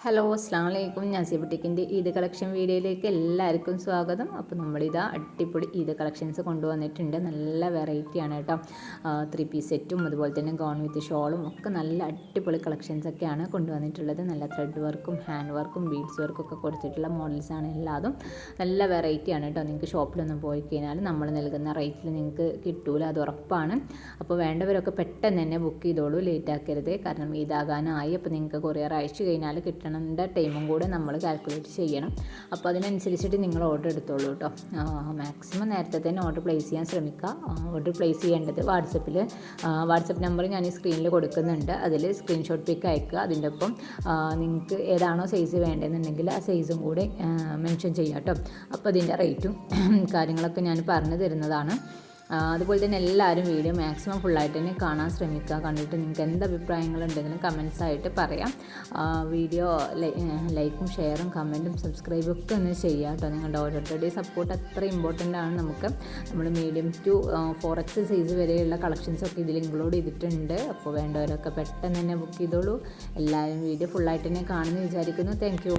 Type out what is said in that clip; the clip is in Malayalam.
ഹലോ അസ്സാം വലൈക്കും. നാസിയ ബുട്ടിക്കിൻ്റെ ഈദ് കളക്ഷൻ വീഡിയോയിലേക്ക് എല്ലാവർക്കും സ്വാഗതം. അപ്പോൾ നമ്മളിതാ അടിപൊളി ഈദ് കളക്ഷൻസ് കൊണ്ടുവന്നിട്ടുണ്ട്. നല്ല വെറൈറ്റിയാണ് കേട്ടോ. 3 പീസ് സെറ്റും അതുപോലെ തന്നെ ഗൗൺ വിത്ത് ഷോളും ഒക്കെ നല്ല അടിപൊളി കളക്ഷൻസൊക്കെയാണ് കൊണ്ടുവന്നിട്ടുള്ളത്. നല്ല ത്രെഡ് വർക്കും ഹാൻഡ് വർക്കും ബീഡ്സ് വർക്കും ഒക്കെ കൊടുത്തിട്ടുള്ള മോഡൽസാണ് എല്ലാതും. നല്ല വെറൈറ്റിയാണ് കേട്ടോ. നിങ്ങൾക്ക് ഷോപ്പിലൊന്നും പോയി കഴിഞ്ഞാൽ നമ്മൾ നൽകുന്ന റേറ്റിൽ നിങ്ങൾക്ക് കിട്ടൂല, അത് ഉറപ്പാണ്. അപ്പോൾ വേണ്ടവരൊക്കെ പെട്ടെന്ന് തന്നെ ബുക്ക് ചെയ്തോളൂ, ലേറ്റ് ആക്കരുത്. കാരണം ഇതാകാനായി. അപ്പോൾ നിങ്ങൾക്ക് കൊറിയർ അയച്ചു കഴിഞ്ഞാൽ കിട്ടണം ടൈമും കൂടെ നമ്മൾ കാൽക്കുലേറ്റ് ചെയ്യണം. അപ്പോൾ അതിനനുസരിച്ചിട്ട് നിങ്ങൾ ഓർഡർ എടുത്തോളൂ കേട്ടോ. മാക്സിമം നേരത്തെ തന്നെ ഓർഡർ പ്ലേസ് ചെയ്യാൻ ശ്രമിക്കുക. ഓർഡർ പ്ലേസ് ചെയ്യേണ്ടത് വാട്സപ്പ് നമ്പർ ഞാൻ ഈ സ്ക്രീനിൽ കൊടുക്കുന്നുണ്ട്. അതിൽ സ്ക്രീൻഷോട്ട് പിക്ക് അയക്കുക. അതിൻ്റെ ഒപ്പം നിങ്ങൾക്ക് ഏതാണോ സൈസ് വേണ്ടതെന്നുണ്ടെങ്കിൽ ആ സൈസും കൂടെ മെൻഷൻ ചെയ്യാം കേട്ടോ. അപ്പോൾ അതിൻ്റെ റേറ്റും കാര്യങ്ങളൊക്കെ ഞാൻ പറഞ്ഞു തരുന്നതാണ്. അതുപോലെ തന്നെ എല്ലാവരും വീഡിയോ മാക്സിമം ഫുള്ളായിട്ട് തന്നെ കാണാൻ ശ്രമിക്കുക. കണ്ടിട്ട് നിങ്ങൾക്ക് എന്ത് അഭിപ്രായങ്ങളുണ്ടെങ്കിലും കമൻസ് ആയിട്ട് പറയാം. വീഡിയോ ലൈക്കും ഷെയറും കമൻറ്റും സബ്സ്ക്രൈബും ഒക്കെ ഒന്ന് ചെയ്യുക കേട്ടോ. നിങ്ങളുടെ ഓരോരുത്തരുടെയും സപ്പോർട്ട് അത്ര ഇമ്പോർട്ടൻ്റ് ആണ് നമുക്ക്. നമ്മൾ മീഡിയം ടു 4X സൈസ് വരെയുള്ള കളക്ഷൻസൊക്കെ ഇതിൽ ഇൻക്ലൂഡ് ചെയ്തിട്ടുണ്ട്. അപ്പോൾ വേണ്ടവരൊക്കെ പെട്ടെന്ന് തന്നെ ബുക്ക് ചെയ്തോളൂ. എല്ലാവരും വീഡിയോ ഫുള്ളായിട്ട് തന്നെ കാണുമെന്ന് വിചാരിക്കുന്നു. Thank you.